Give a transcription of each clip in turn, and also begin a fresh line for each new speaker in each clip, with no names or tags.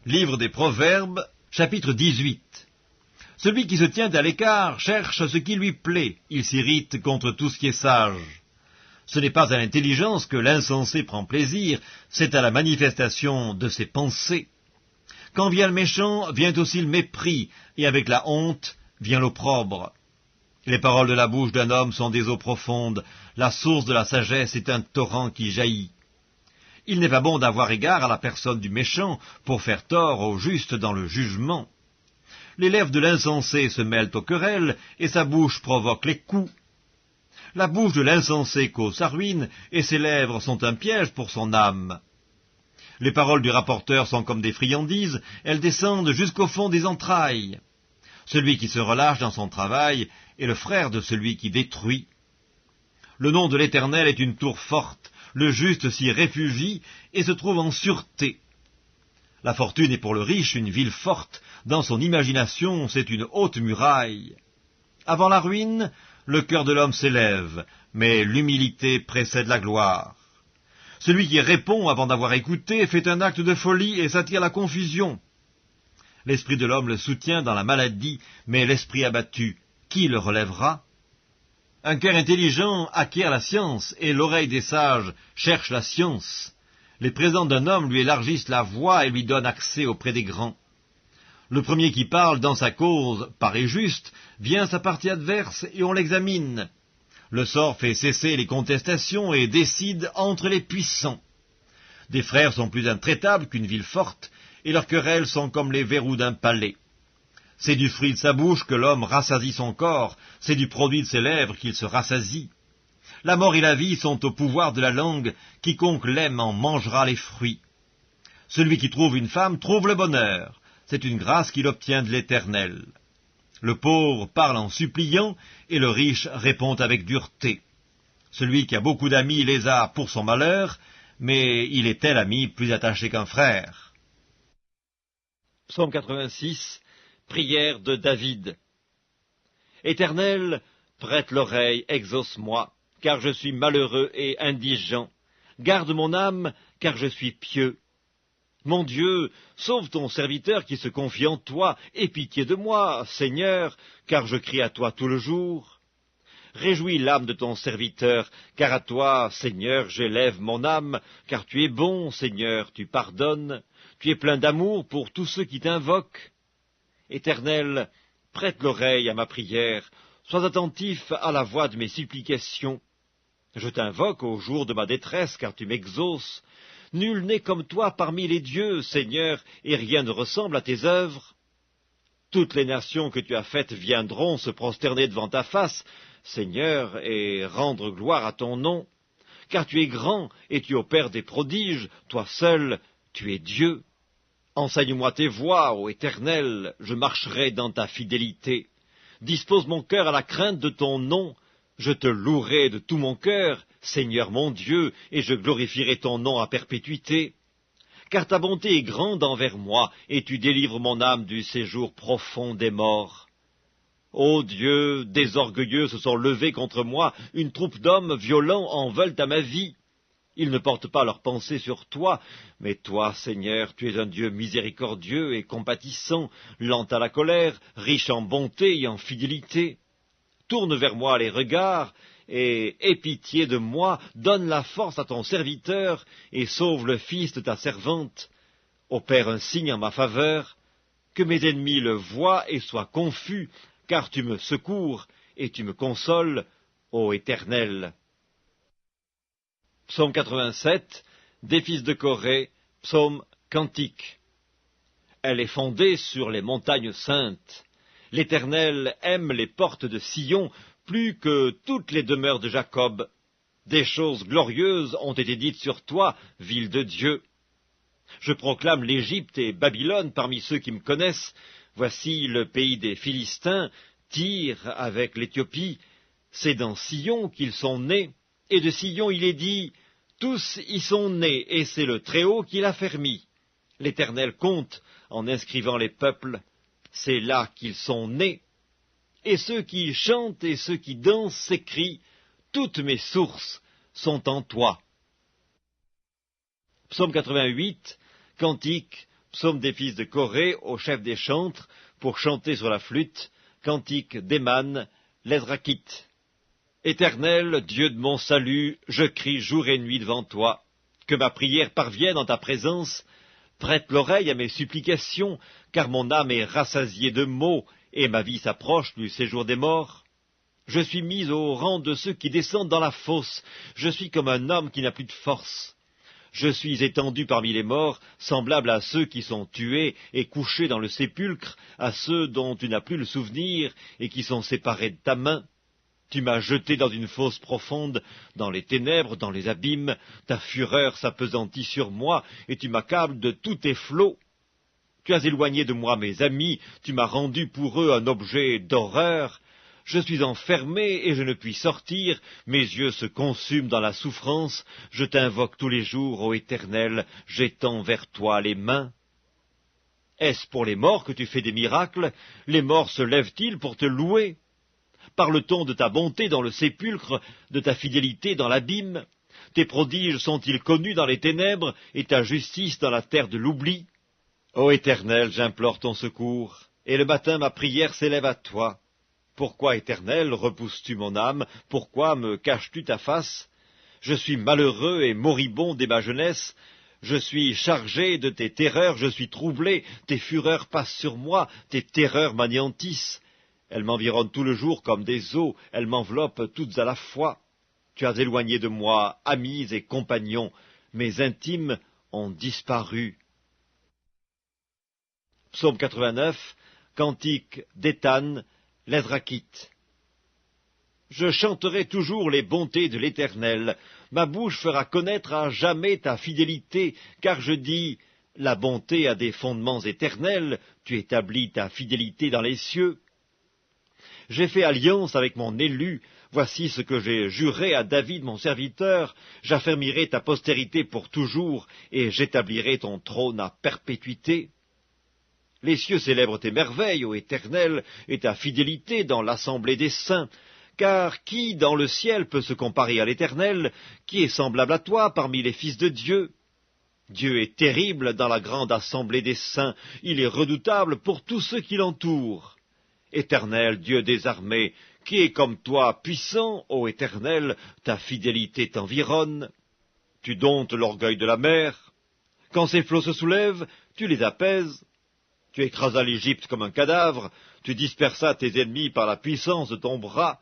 Livre des Proverbes, chapitre 18. Celui qui se tient à l'écart cherche ce qui lui plaît, il s'irrite contre tout ce qui est sage. Ce n'est pas à l'intelligence que l'insensé prend plaisir, c'est à la manifestation de ses pensées. Quand vient le méchant, vient aussi le mépris, et avec la honte vient l'opprobre. Les paroles de la bouche d'un homme sont des eaux profondes, la source de la sagesse est un torrent qui jaillit. Il n'est pas bon d'avoir égard à la personne du méchant pour faire tort au juste dans le jugement. Les lèvres de l'insensé se mêlent aux querelles, et sa bouche provoque les coups. La bouche de l'insensé cause sa ruine, et ses lèvres sont un piège pour son âme. Les paroles du rapporteur sont comme des friandises, elles descendent jusqu'au fond des entrailles. Celui qui se relâche dans son travail est le frère de celui qui détruit. Le nom de l'Éternel est une tour forte, le juste s'y réfugie et se trouve en sûreté. La fortune est pour le riche une ville forte, dans son imagination c'est une haute muraille. Avant la ruine, le cœur de l'homme s'élève, mais l'humilité précède la gloire. Celui qui répond avant d'avoir écouté fait un acte de folie et s'attire la confusion. L'esprit de l'homme le soutient dans la maladie, mais l'esprit abattu, qui le relèvera? Un cœur intelligent acquiert la science, et l'oreille des sages cherche la science. Les présents d'un homme lui élargissent la voie et lui donnent accès auprès des grands. Le premier qui parle dans sa cause paraît juste, vient sa partie adverse et on l'examine. Le sort fait cesser les contestations et décide entre les puissants. Des frères sont plus intraitables qu'une ville forte, et leurs querelles sont comme les verrous d'un palais. C'est du fruit de sa bouche que l'homme rassasie son corps, c'est du produit de ses lèvres qu'il se rassasie. La mort et la vie sont au pouvoir de la langue, quiconque l'aime en mangera les fruits. Celui qui trouve une femme trouve le bonheur, c'est une grâce qu'il obtient de l'Éternel. Le pauvre parle en suppliant, et le riche répond avec dureté. Celui qui a beaucoup d'amis les a pour son malheur, mais il est tel ami plus attaché qu'un frère.
Psaume 86, prière de David. Éternel, prête l'oreille, exauce-moi, car je suis malheureux et indigent. Garde mon âme, car je suis pieux. Mon Dieu, sauve ton serviteur qui se confie en toi, aie pitié de moi, Seigneur, car je crie à toi tout le jour. Réjouis l'âme de ton serviteur, car à toi, Seigneur, j'élève mon âme, car tu es bon, Seigneur, tu pardonnes, tu es plein d'amour pour tous ceux qui t'invoquent. Éternel, prête l'oreille à ma prière, sois attentif à la voix de mes supplications. Je t'invoque au jour de ma détresse, car tu m'exauces. Nul n'est comme toi parmi les dieux, Seigneur, et rien ne ressemble à tes œuvres. Toutes les nations que tu as faites viendront se prosterner devant ta face, Seigneur, et rendre gloire à ton nom. Car tu es grand et tu opères des prodiges, toi seul, tu es Dieu. Enseigne-moi tes voies, ô Éternel, je marcherai dans ta fidélité. Dispose mon cœur à la crainte de ton nom. Je te louerai de tout mon cœur, Seigneur mon Dieu, et je glorifierai ton nom à perpétuité. Car ta bonté est grande envers moi, et tu délivres mon âme du séjour profond des morts. Ô Dieu, des orgueilleux se sont levés contre moi, une troupe d'hommes violents en veulent à ma vie. Ils ne portent pas leurs pensées sur toi, mais toi, Seigneur, tu es un Dieu miséricordieux et compatissant, lent à la colère, riche en bonté et en fidélité. Tourne vers moi les regards, et aie pitié de moi, donne la force à ton serviteur, et sauve le fils de ta servante. Opère un signe en ma faveur, que mes ennemis le voient et soient confus, car tu me secours et tu me consoles, ô Éternel. Psaume 87, des fils de Corée, psaume cantique. Elle est fondée sur les montagnes saintes. L'Éternel aime les portes de Sion plus que toutes les demeures de Jacob. Des choses glorieuses ont été dites sur toi, ville de Dieu. Je proclame l'Égypte et Babylone parmi ceux qui me connaissent. Voici le pays des Philistins, Tyr avec l'Éthiopie. C'est dans Sion qu'ils sont nés, et de Sion il est dit, tous y sont nés, et c'est le Très-Haut qui l'a fermi. L'Éternel compte en inscrivant les peuples. C'est là qu'ils sont nés. Et ceux qui chantent et ceux qui dansent s'écrient, toutes mes sources sont en toi. Psaume 88, cantique Psaume des fils de Corée au chef des chantres, pour chanter sur la flûte, cantique d'Héman, l'Ezrakite. Éternel, Dieu de mon salut, je crie jour et nuit devant toi. Que ma prière parvienne en ta présence. Prête l'oreille à mes supplications, car mon âme est rassasiée de maux, et ma vie s'approche du séjour des morts. Je suis mis au rang de ceux qui descendent dans la fosse, je suis comme un homme qui n'a plus de force. Je suis étendu parmi les morts, semblable à ceux qui sont tués et couchés dans le sépulcre, à ceux dont tu n'as plus le souvenir et qui sont séparés de ta main. Tu m'as jeté dans une fosse profonde, dans les ténèbres, dans les abîmes, ta fureur s'appesantit sur moi, et tu m'accables de tous tes flots. Tu as éloigné de moi mes amis, tu m'as rendu pour eux un objet d'horreur. Je suis enfermé et je ne puis sortir, mes yeux se consument dans la souffrance, je t'invoque tous les jours, ô Éternel, j'étends vers toi les mains. Est-ce pour les morts que tu fais des miracles? Les morts se lèvent-ils pour te louer? Parle-t-on de ta bonté dans le sépulcre, de ta fidélité dans l'abîme? Tes prodiges sont-ils connus dans les ténèbres, et ta justice dans la terre de l'oubli? Ô Éternel, j'implore ton secours, et le matin ma prière s'élève à toi. Pourquoi, Éternel, repousses-tu mon âme? Pourquoi me caches-tu ta face? Je suis malheureux et moribond dès ma jeunesse. Je suis chargé de tes terreurs, je suis troublé. Tes fureurs passent sur moi, tes terreurs m'anéantissent. Elles m'environnent tout le jour comme des eaux, elles m'enveloppent toutes à la fois. Tu as éloigné de moi amis et compagnons, mes intimes ont disparu. Psaume 89, cantique d'Étan, l'Ezrakite. Je chanterai toujours les bontés de l'Éternel. Ma bouche fera connaître à jamais ta fidélité, car je dis, la bonté a des fondements éternels, tu établis ta fidélité dans les cieux. J'ai fait alliance avec mon élu, voici ce que j'ai juré à David mon serviteur, j'affermirai ta postérité pour toujours, et j'établirai ton trône à perpétuité. Les cieux célèbrent tes merveilles, ô Éternel, et ta fidélité dans l'assemblée des saints. Car qui dans le ciel peut se comparer à l'Éternel? Qui est semblable à toi parmi les fils de Dieu? Dieu est terrible dans la grande assemblée des saints, il est redoutable pour tous ceux qui l'entourent. Éternel, Dieu des armées, qui est comme toi, puissant, ô Éternel, ta fidélité t'environne. Tu domptes l'orgueil de la mer. Quand ses flots se soulèvent, tu les apaises. Tu écrasas l'Égypte comme un cadavre, tu dispersas tes ennemis par la puissance de ton bras.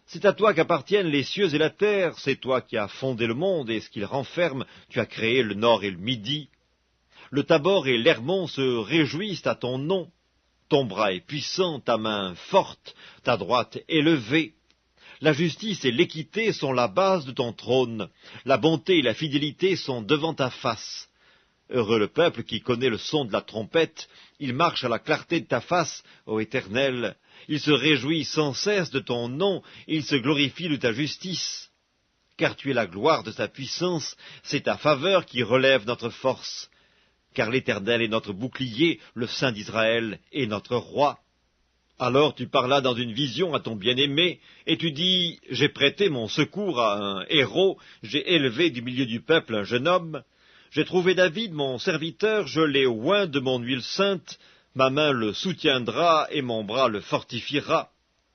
C'est à toi qu'appartiennent les cieux et la terre, c'est toi qui as fondé le monde et ce qu'il renferme, tu as créé le nord et le midi. Le Tabor et l'Hermon se réjouissent à ton nom. Ton bras est puissant, ta main forte, ta droite élevée. La justice et l'équité sont la base de ton trône, la bonté et la fidélité sont devant ta face. Heureux le peuple qui connaît le son de la trompette, il marche à la clarté de ta face, ô Éternel. Il se réjouit sans cesse de ton nom, il se glorifie de ta justice. Car tu es la gloire de sa puissance, c'est ta faveur qui relève notre force. Car l'Éternel est notre bouclier, le Saint d'Israël est notre roi. Alors tu parlas dans une vision à ton bien-aimé, et tu dis, j'ai prêté mon secours à un héros, j'ai élevé du milieu du peuple un jeune homme. J'ai trouvé David, mon serviteur, je l'ai oint de mon huile sainte, ma main le soutiendra et mon bras le fortifiera.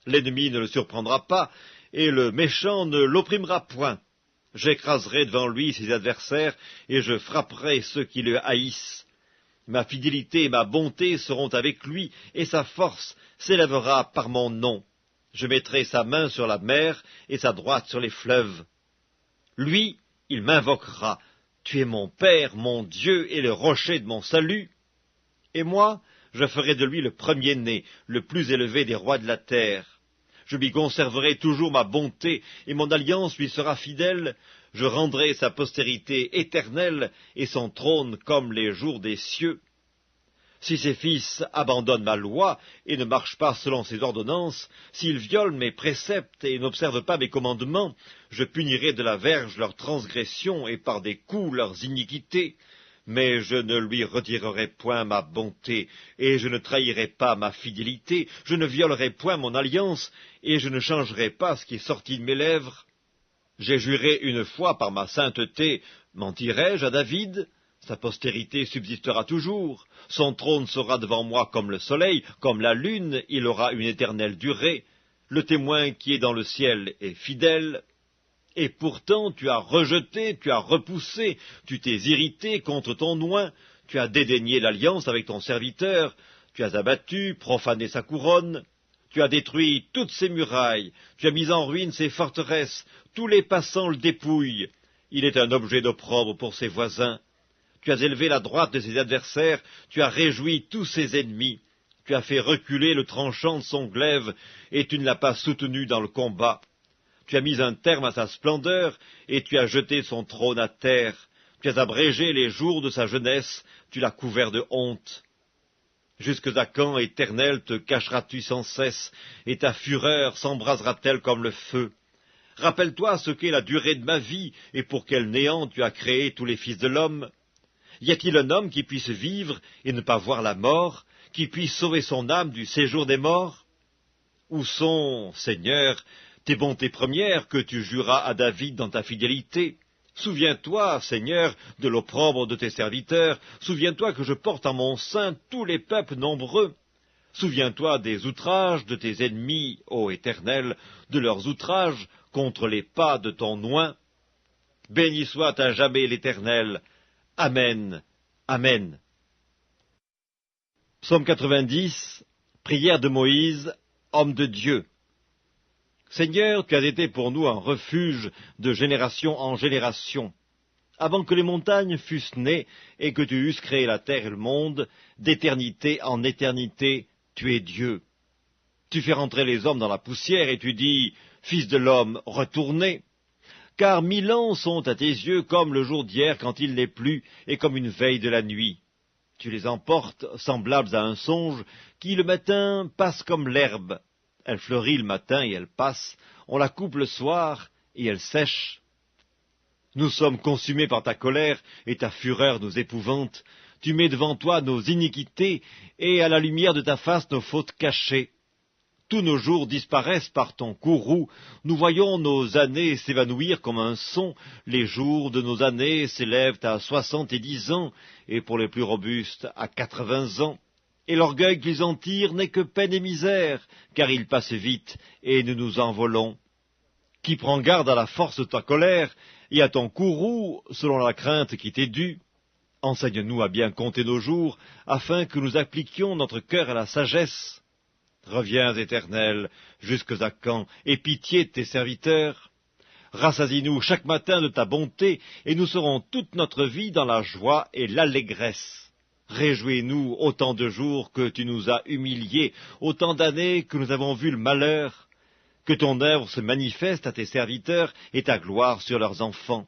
L'ennemi ne le surprendra pas, et le méchant ne l'opprimera point. J'écraserai devant lui ses adversaires, et je frapperai ceux qui le haïssent. Ma fidélité et ma bonté seront avec lui, et sa force s'élèvera par mon nom. Je mettrai sa main sur la mer, et sa droite sur les fleuves. Lui, il m'invoquera. Tu es mon Père, mon Dieu et le rocher de mon salut. Et moi, je ferai de lui le premier-né, le plus élevé des rois de la terre. Je lui conserverai toujours ma bonté, et mon alliance lui sera fidèle. Je rendrai sa postérité éternelle, et son trône comme les jours des cieux. Si ses fils abandonnent ma loi, et ne marchent pas selon ses ordonnances, s'ils violent mes préceptes et n'observent pas mes commandements, je punirai de la verge leurs transgressions et par des coups leurs iniquités. Mais je ne lui retirerai point ma bonté, et je ne trahirai pas ma fidélité, je ne violerai point mon alliance, et je ne changerai pas ce qui est sorti de mes lèvres. J'ai juré une fois par ma sainteté, mentirai-je à David? Sa postérité subsistera toujours, son trône sera devant moi comme le soleil, comme la lune, il aura une éternelle durée. Le témoin qui est dans le ciel est fidèle. Et pourtant tu as rejeté, tu as repoussé, tu t'es irrité contre ton oint, tu as dédaigné l'alliance avec ton serviteur, tu as abattu, profané sa couronne, tu as détruit toutes ses murailles, tu as mis en ruine ses forteresses, tous les passants le dépouillent. Il est un objet d'opprobre pour ses voisins. Tu as élevé la droite de ses adversaires, tu as réjoui tous ses ennemis, tu as fait reculer le tranchant de son glaive, et tu ne l'as pas soutenu dans le combat. Tu as mis un terme à sa splendeur, et tu as jeté son trône à terre. Tu as abrégé les jours de sa jeunesse, tu l'as couvert de honte. Jusque à quand, Éternel, te cacheras-tu sans cesse, et ta fureur s'embrasera-t-elle comme le feu? Rappelle-toi ce qu'est la durée de ma vie, et pour quel néant tu as créé tous les fils de l'homme. Y a-t-il un homme qui puisse vivre et ne pas voir la mort, qui puisse sauver son âme du séjour des morts? Où sont, Seigneur, tes bontés premières que tu juras à David dans ta fidélité? Souviens-toi, Seigneur, de l'opprobre de tes serviteurs, souviens-toi que je porte en mon sein tous les peuples nombreux. Souviens-toi des outrages de tes ennemis, ô Éternel, de leurs outrages contre les pas de ton oint. Béni soit à jamais l'Éternel. Amen. Amen. Psaume 90, prière de Moïse, homme de Dieu. Seigneur, tu as été pour nous un refuge de génération en génération. Avant que les montagnes fussent nées et que tu eusses créé la terre et le monde, d'éternité en éternité, tu es Dieu. Tu fais rentrer les hommes dans la poussière et tu dis, Fils de l'homme, retournez. Car 1000 ans sont à tes yeux comme le jour d'hier quand il n'est plus, et comme une veille de la nuit. Tu les emportes semblables à un songe, qui le matin passe comme l'herbe. Elle fleurit le matin et elle passe, on la coupe le soir et elle sèche. Nous sommes consumés par ta colère, et ta fureur nous épouvante. Tu mets devant toi nos iniquités, et à la lumière de ta face nos fautes cachées. Tous nos jours disparaissent par ton courroux, nous voyons nos années s'évanouir comme un son, les jours de nos années s'élèvent à 70 ans, et pour les plus robustes à 80 ans. Et l'orgueil qu'ils en tirent n'est que peine et misère, car il passe vite, et nous nous envolons. Qui prend garde à la force de ta colère, et à ton courroux, selon la crainte qui t'est due? Enseigne-nous à bien compter nos jours, afin que nous appliquions notre cœur à la sagesse. Reviens, Éternel, jusque à quand, aie pitié de tes serviteurs. Rassasie-nous chaque matin de ta bonté, et nous serons toute notre vie dans la joie et l'allégresse. Réjouis-nous autant de jours que tu nous as humiliés, autant d'années que nous avons vu le malheur. Que ton œuvre se manifeste à tes serviteurs et ta gloire sur leurs enfants.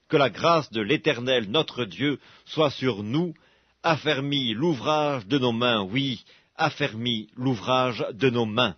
Que la grâce de l'Éternel, notre Dieu, soit sur nous. Affermis l'ouvrage de nos mains, oui, affermis l'ouvrage de nos mains.